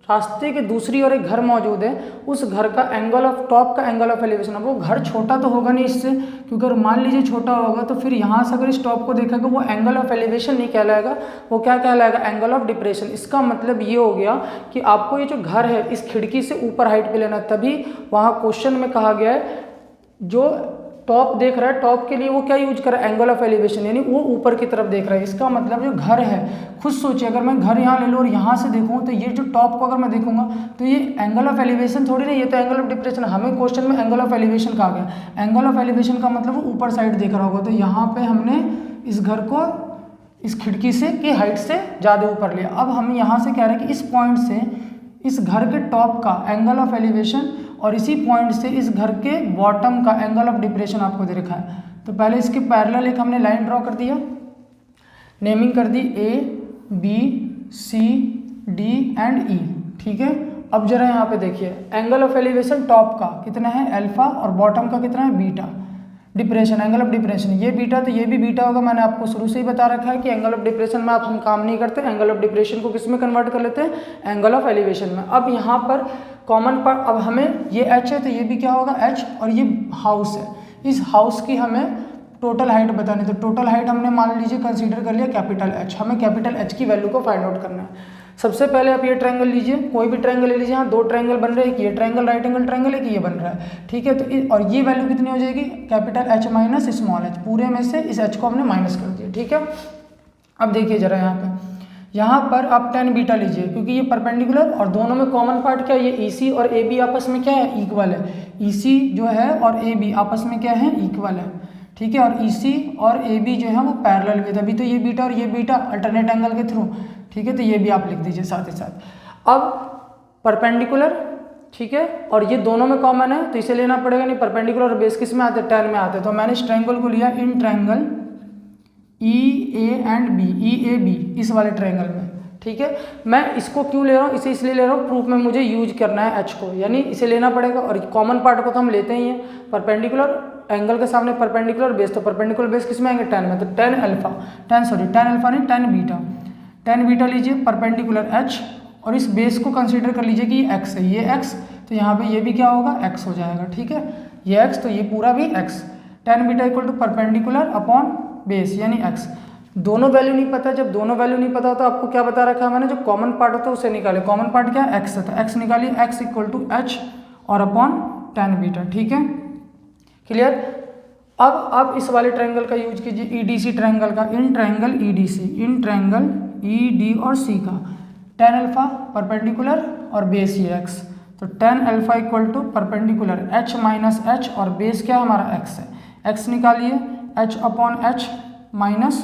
रास्ते के दूसरी ओर एक घर मौजूद है, उस घर का एंगल ऑफ टॉप का एंगल ऑफ एलिवेशन। अब वो घर छोटा तो होगा नहीं इससे, क्योंकि अगर मान लीजिए छोटा होगा तो फिर यहाँ से अगर इस टॉप को देखेगा वो एंगल ऑफ एलिवेशन नहीं कहलाएगा, वो क्या कहलाएगा, एंगल ऑफ डिप्रेशन। इसका मतलब ये हो गया कि आपको ये जो घर है इस खिड़की से ऊपर हाइट पे लेना, तभी वहाँ क्वेश्चन में कहा गया है जो टॉप देख रहा है, टॉप के लिए वो क्या यूज कर रहा है, एंगल ऑफ एलिवेशन, यानी वो ऊपर की तरफ देख रहा है। इसका मतलब जो घर है, खुद सोचिए अगर मैं घर यहाँ ले लूँ और यहाँ से देखूँ तो ये जो टॉप को अगर मैं देखूंगा तो ये एंगल ऑफ एलिवेशन थोड़ी नहीं, ये तो एंगल ऑफ डिप्रेशन। हमें क्वेश्चन में एंगल ऑफ एलिवेशन कहा गया, एंगल ऑफ एलिवेशन का मतलब वो ऊपर साइड देख रहा होगा। तो यहाँ पे हमने इस घर को इस खिड़की से की हाइट से ज़्यादा ऊपर लिया। अब हम यहाँ से कह रहे हैं कि इस पॉइंट से इस घर के टॉप का एंगल ऑफ एलिवेशन और इसी पॉइंट से इस घर के बॉटम का एंगल ऑफ डिप्रेशन आपको दे रखा है। तो पहले इसके पैरेलल एक हमने लाइन ड्रॉ कर दिया, नेमिंग कर दी A B C D and E। ठीक है, अब जरा यहाँ पे देखिए एंगल ऑफ एलिवेशन टॉप का कितना है अल्फा और बॉटम का कितना है beta. Depression, angle of depression ये बीटा, तो ये भी बीटा होगा। मैंने आपको शुरू से ही बता रखा है कि एंगल ऑफ डिप्रेशन में आप हम काम नहीं करते, एंगल ऑफ डिप्रेशन को किस में कन्वर्ट कर लेते हैं, एंगल ऑफ एलिवेशन में। अब यहाँ पर कॉमन पार्ट, अब हमें ये h है तो ये भी क्या होगा h, और ये हाउस है, इस हाउस की हमें टोटल हाइट बतानी। तो टोटल हाइट हमने मान लीजिए कंसीडर कर लिया कैपिटल H। हमें कैपिटल H की वैल्यू को फाइंड आउट करना है। सबसे पहले आप ये ट्रायंगल लीजिए, कोई भी ट्रायंगल ले लीजिए। यहाँ दो ट्रायंगल बन रहे हैं, एक ये ट्रायंगल राइट एंगल ट्रायंगल है कि ये बन रहा है। ठीक है, तो और ये वैल्यू कितनी हो जाएगी, capital H minus small h। पूरे में से इस h को हमने माइनस कर दिया। ठीक है, अब देखिए जरा यहाँ पर आप tan बीटा लीजिए, क्योंकि ये परपेंडिकुलर और दोनों में कॉमन पार्ट क्या है, ये EC और AB आपस में क्या है, इक्वल है। EC जो है और AB आपस में क्या है, इक्वल है। ठीक है, और EC और AB जो है वो पैरेलल में, तभी तो ये बीटा और ये बीटा अल्टरनेट एंगल के थ्रू। ठीक है, तो ये भी आप लिख दीजिए साथ ही साथ। अब परपेंडिकुलर, ठीक है, और ये दोनों में कॉमन है तो इसे लेना पड़ेगा नहीं। परपेंडिकुलर और बेस किस में आते हैं, tan में आते हैं। तो मैंने इस ट्रायंगल को लिया in triangle EA and B, EAB, इस वाले ट्रायंगल में। ठीक है, मैं इसको क्यों ले रहा हूँ, इसे इसलिए ले रहा हूँ प्रूफ में मुझे यूज करना है H को, यानी इसे लेना पड़ेगा। और कॉमन पार्ट को तो हम लेते ही हैं, परपेंडिकुलर एंगल के सामने परपेंडिकुलर बेस, तो परपेंडिकुलर बेस किस में आएंगे, tan में। तो tan अल्फा नहीं tan बीटा, tan बीटा लीजिए परपेंडिकुलर H, और इस बेस को कंसीडर कर लीजिए कि ये x है, ये x, तो यहाँ पे ये भी क्या होगा, x हो जाएगा। ठीक है, ये x तो ये पूरा भी x। tan beta equal to perpendicular upon base यानी x। दोनों वैल्यू नहीं पता, जब दोनों वैल्यू नहीं पता तो आपको क्या बता रखा है मैंने, जो कॉमन पार्ट होता है उसे निकाले। कॉमन पार्ट क्या है, x है, तो x निकालिए, x इक्वल टू h और अपॉन tan बीटा। ठीक है, क्लियर। अब इस वाले ट्रायंगल का यूज कीजिए, EDC ट्रायंगल का, in triangle EDC, in triangle ED और C का tan अल्फा परपेंडिकुलर और बेस ये x। तो tan alpha equal to perpendicular h minus h और बेस क्या हमारा x है, x निकालिए, h upon h minus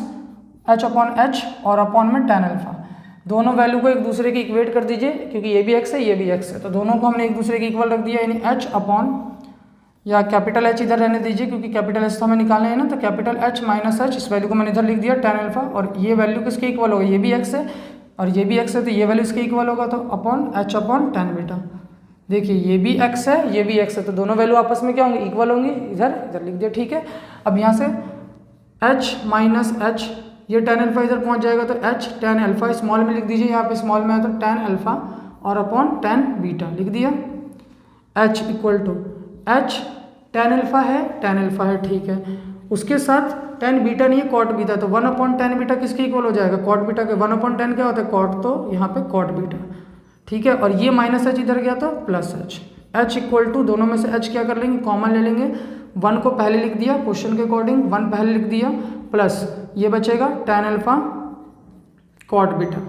h upon h और अपॉन में tan अल्फा। दोनों वैल्यू को एक दूसरे के इक्वेट कर दीजिए, क्योंकि ये भी x है ये भी x है, तो दोनों को हमने एक दूसरे के इक्वल रख दिया, यानी h अपॉन, या कैपिटल H इधर रहने दीजिए क्योंकि कैपिटल H तो हमें निकालना है ना, तो कैपिटल H माइनस h, इस वैल्यू को मैंने इधर लिख दिया tan अल्फा, और ये वैल्यू किसके इक्वल होगी, ये भी x है, और ये भी x है तो ये वैल्यू इसके इक्वल होगा, तो upon h upon tan beta. देखिए ये भी x है, ये भी x है, तो दोनों वैल्यू आपस में क्या होंगी, इक्वल होंगी। इधर इधर लिख दिया, ठीक है। अब यहाँ से h माइनस h, ये tan अल्फा इधर पहुँच जाएगा तो h tan अल्फा स्मॉल में लिख दीजिए, यहाँ पे स्मॉल में है तो tan अल्फा और अपॉन tan बीटा लिख दिया। h equal to h tan alpha है, ठीक है। उसके साथ tan बीटा नहीं है, cot बीटा, तो 1 अपॉन tan बीटा किसके इक्वल हो जाएगा, cot बीटा के। 1 अपॉन tan क्या होता है, cot, तो यहाँ पे cot बीटा, ठीक है। और ये माइनस h इधर गया तो प्लस h इक्वल टू, दोनों में से h क्या कर लेंगे, कॉमन ले लेंगे। 1 को पहले लिख दिया क्वेश्चन के अकॉर्डिंग, 1 पहले लिख दिया, प्लस ये बचेगा tan अल्फा cot बीटा,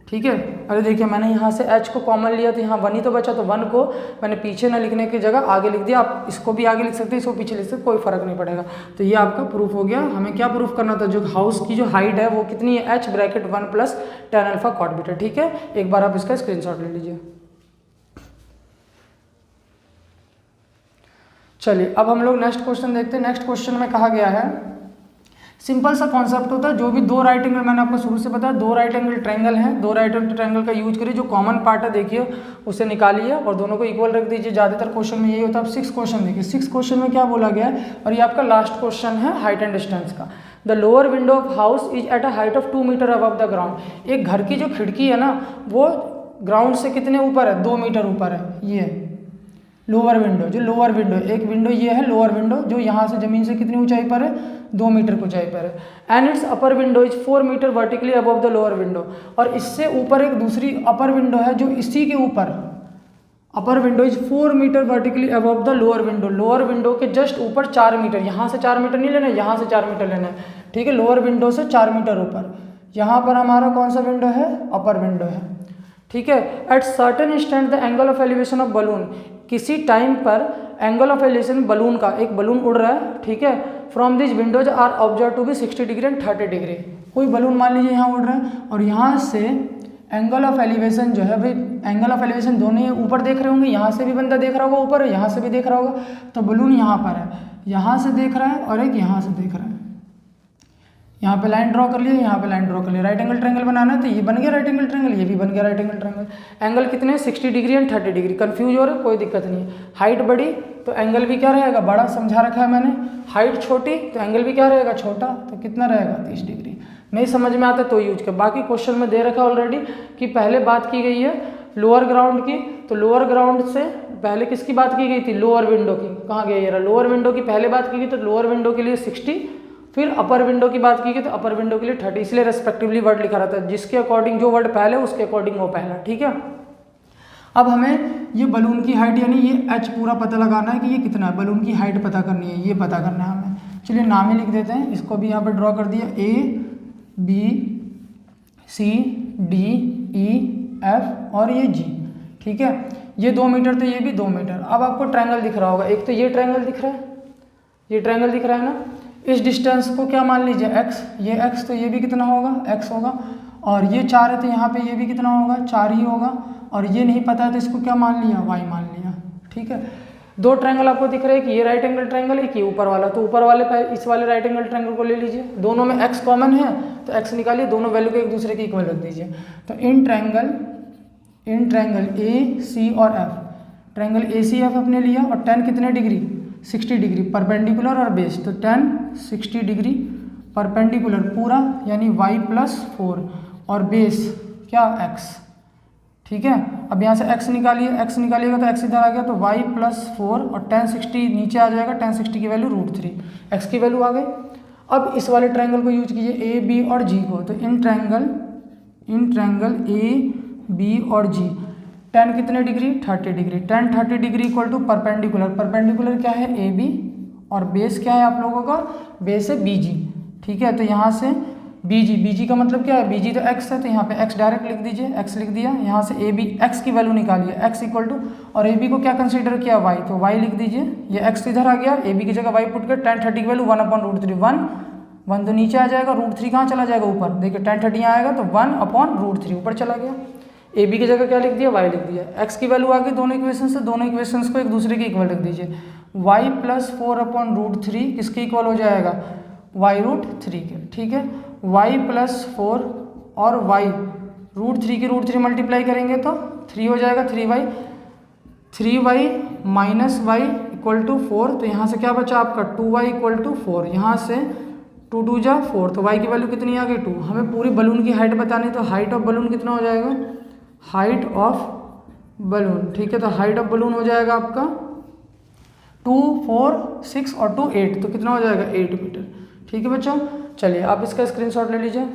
ठीक है। अरे देखिए मैंने यहाँ से h को कॉमन लिया तो यहाँ 1 ही तो बचा, तो 1 को मैंने पीछे ना लिखने की जगह आगे लिख दिया। आप इसको भी आगे लिख सकते हैं, इसको पीछे लिख सकते, कोई फर्क नहीं पड़ेगा। तो ये आपका प्रूफ हो गया। हमें क्या प्रूफ करना था, जो हाउस की जो हाइट है वो कितनी है, h bracket 1 plus tan alpha cot beta, ठीक है। एक बार आप इसका स्क्रीनशॉट ले लीजिए। चलिए अब हम लोग नेक्स्ट क्वेश्चन देखते हैं। नेक्स्ट क्वेश्चन में कहा गया है, सिंपल सा कॉन्सेप्ट होता है, जो भी दो राइट एंगल, मैंने आपको शुरू से बताया दो राइट एंगल ट्रायंगल है, दो राइट एंगल ट्रायंगल का यूज करिए, जो कॉमन पार्ट है देखिए उसे निकालिए और दोनों को इक्वल रख दीजिए। ज़्यादातर क्वेश्चन में यही होता है। अब 6 क्वेश्चन देखिए, 6 क्वेश्चन में क्या बोला गया है, और ये आपका लास्ट क्वेश्चन है हाइट एंड डिस्टेंस का। The lower window of house is at a height of 2 metre above the ground. एक घर की जो खिड़की है ना वो ग्राउंड से कितने ऊपर है, 2 मीटर ऊपर है। ये लोअर विंडो, जो लोअर विंडो, एक विंडो ये है लोअर विंडो, जो यहाँ से ज़मीन से कितनी ऊंचाई पर है, 2 मीटर की ऊंचाई पर है। And its upper window is 4 metre vertically above the lower window. और इससे ऊपर एक दूसरी अपर विंडो है जो इसी के ऊपर, upper window is 4 metre vertically above the lower window. Lower window के जस्ट ऊपर 4 मीटर, यहाँ से 4 मीटर नहीं लेना है, यहाँ से 4 मीटर लेना है, ठीक है। लोअर विंडो से 4 मीटर ऊपर, यहाँ पर हमारा कौन सा विंडो है, अपर विंडो है, ठीक है। At certain instant the angle of elevation of balloon, किसी टाइम पर एंगल ऑफ एलिवेशन बलून का, एक बलून उड़ रहा है, ठीक है, from this windows are observe to be 60 degree and 30 degree. कोई बलून मान लीजिए यहाँ उड़ रहा है और यहाँ से एंगल ऑफ एलिवेशन जो है भाई, एंगल ऑफ एलिवेशन दोनों ही ऊपर देख रहे होंगे, यहाँ से भी बंदा देख रहा होगा ऊपर, यहाँ से भी देख रहा होगा। तो बलून यहाँ पर है, यहाँ से देख रहा है और एक यहाँ से देख रहा है। यहाँ पे लाइन ड्रॉ कर लिया, यहाँ पे लाइन ड्रॉ कर लिया। राइट एंगल ट्रायंगल बनाना है तो ये बन गया राइट एंगल ट्रायंगल, ये भी बन गया राइट एंगल ट्रायंगल। एंगल कितने, 60 डिग्री एंड 30 डिग्री। कंफ्यूज हो रहे, कोई दिक्कत नहीं है। हाइट बड़ी तो एंगल भी क्या रहेगा, बड़ा, समझा रखा है मैंने। हाइट छोटी तो एंगल भी क्या रहेगा, छोटा, तो कितना रहेगा, 30 डिग्री। नहीं समझ में आता तो यूज कर, बाकी क्वेश्चन में दे रखा है ऑलरेडी कि पहले बात की गई है लोअर ग्राउंड की, तो लोअर ग्राउंड से पहले किसकी बात की गई थी, लोअर विंडो की। कहाँ गया ये, लोअर विंडो की पहले बात की गई, तो लोअर विंडो के लिए 60, फिर अपर विंडो की बात की गई तो अपर विंडो के लिए 30, इसलिए रेस्पेक्टिवली वर्ड लिखा रहता है, जिसके अकॉर्डिंग जो वर्ड पहले उसके अकॉर्डिंग वो पहला, ठीक है। अब हमें ये बलून की हाइट यानी ये h पूरा पता लगाना है कि ये कितना है, बलून की हाइट पता करनी है, ये पता करना है हमें। चलिए नाम ही लिख देते हैं, इसको भी यहाँ पर ड्रॉ कर दिया, A B C D E F और ये G, ठीक है। ये 2 मीटर तो ये भी 2 मीटर। अब आपको ट्रायंगल दिख रहा होगा, एक तो ये ट्रायंगल दिख रहा है, ये ट्रायंगल दिख रहा है ना। इस डिस्टेंस को क्या मान लीजिए, x, ये x, तो ये भी कितना होगा, x होगा। और ये 4 है तो यहाँ पे ये भी कितना होगा, 4 ही होगा। और ये नहीं पता है तो इसको क्या मान लिया, y मान लिया, ठीक है। 2 ट्रायंगल आपको दिख रहे हैं कि ये राइट एंगल ट्रायंगल है कि ऊपर वाला, तो ऊपर वाले पे इस वाले राइट एंगल ट्रायंगल को ले लीजिए। दोनों में x कॉमन है तो x निकालिए, दोनों वैल्यू को एक दूसरे के इक्वल रख दीजिए। तो इन ट्रायंगल ए सी और F, triangle A C F अपने लिया और tan कितने डिग्री, 60 डिग्री परपेंडिकुलर और बेस, तो tan 60 डिग्री परपेंडिकुलर पूरा यानी y प्लस 4 और बेस क्या x, ठीक है। अब यहाँ से x निकालिए, x निकालिएगा तो x इधर आ गया तो y प्लस 4 और tan 60 नीचे आ जाएगा, tan 60 की वैल्यू √3, x की वैल्यू आ गई। अब इस वाले ट्रायंगल को यूज कीजिए a b और g को, तो इन ट्रायंगल a b और g tan कितने डिग्री, 30 degree, tan 30 degree equal to perpendicular, perpendicular क्या है ए बी और बेस क्या है आप लोगों का, बेस है बी जी, ठीक है। तो यहाँ से बी जी का मतलब क्या है, बी जी तो x है तो यहाँ पे x डायरेक्ट लिख दीजिए, x लिख दिया। यहाँ से ए बी x की वैल्यू निकालिए, x इक्वल टू, और ए बी को क्या कंसीडर किया, y, तो y लिख दीजिए। ये x इधर आ गया, ए बी की जगह y पुट कर, tan 30 की वैल्यू 1/√3, 1 तो नीचे आ जाएगा, √3 कहाँ चला जाएगा, ऊपर। देखिए tan 30 यहाँ आएगा तो 1/√3 ऊपर चला गया। ए बी की जगह क्या लिख दिया, y लिख दिया। x की वैल्यू आ गई दोनों इक्वेशन से, दोनों इक्वेशंस को एक दूसरे के इक्वल लिख दीजिए। y प्लस 4/√3 किसके इक्वल हो जाएगा, y √3 के, ठीक है। y प्लस 4 और y √3 की √3 मल्टीप्लाई करेंगे तो 3 हो जाएगा, 3y minus Y equal to 4। तो यहाँ से क्या बचा आपका 2y इक्वल टू 4। यहाँ से 2 2 जा 4, तो y की वैल्यू कितनी आ गई 2। हमें पूरी बलून की हाइट बतानी, तो हाइट ऑफ बलून कितना हो जाएगा, हाइट ऑफ बलून, ठीक है। तो हाइट ऑफ बलून हो जाएगा आपका 2 4 6 और 2 8, तो कितना हो जाएगा 8 मीटर, ठीक है बच्चों। चलिए आप इसका स्क्रीनशॉट ले लीजिए,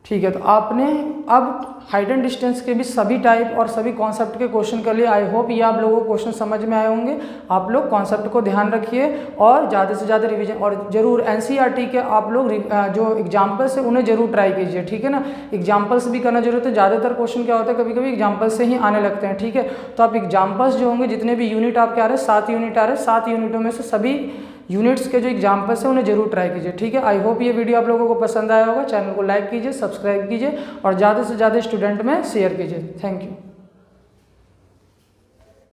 ठीक है। तो आपने अब हाइट एंड डिस्टेंस के भी सभी टाइप और सभी कॉन्सेप्ट के क्वेश्चन कर लिए। आई होप ये आप लोगों को क्वेश्चन समझ में आए होंगे। आप लोग कॉन्सेप्ट को ध्यान रखिए और ज़्यादा से ज़्यादा रिवीजन, और जरूर एनसीईआरटी के आप लोग जो एग्जाम्पल्स है उन्हें जरूर ट्राई कीजिए, ठीक है ना। एग्जाम्पल्स भी करना जरूरत है। ज़्यादातर क्वेश्चन क्या होता है, कभी कभी एग्जाम्पल्स से ही आने लगते हैं, ठीक है। तो आप एग्जाम्पल्स जो होंगे, जितने भी यूनिट आपके आ रहे हैं, 7 यूनिट आ रहे हैं, 7 यूनिटों में से सभी यूनिट्स के जो एग्जाम्पल्स हैं उन्हें जरूर ट्राई कीजिए, ठीक है। आई होप ये वीडियो आप लोगों को पसंद आया होगा। चैनल को लाइक कीजिए, सब्सक्राइब कीजिए और ज़्यादा से ज़्यादा स्टूडेंट में शेयर कीजिए। Thank you.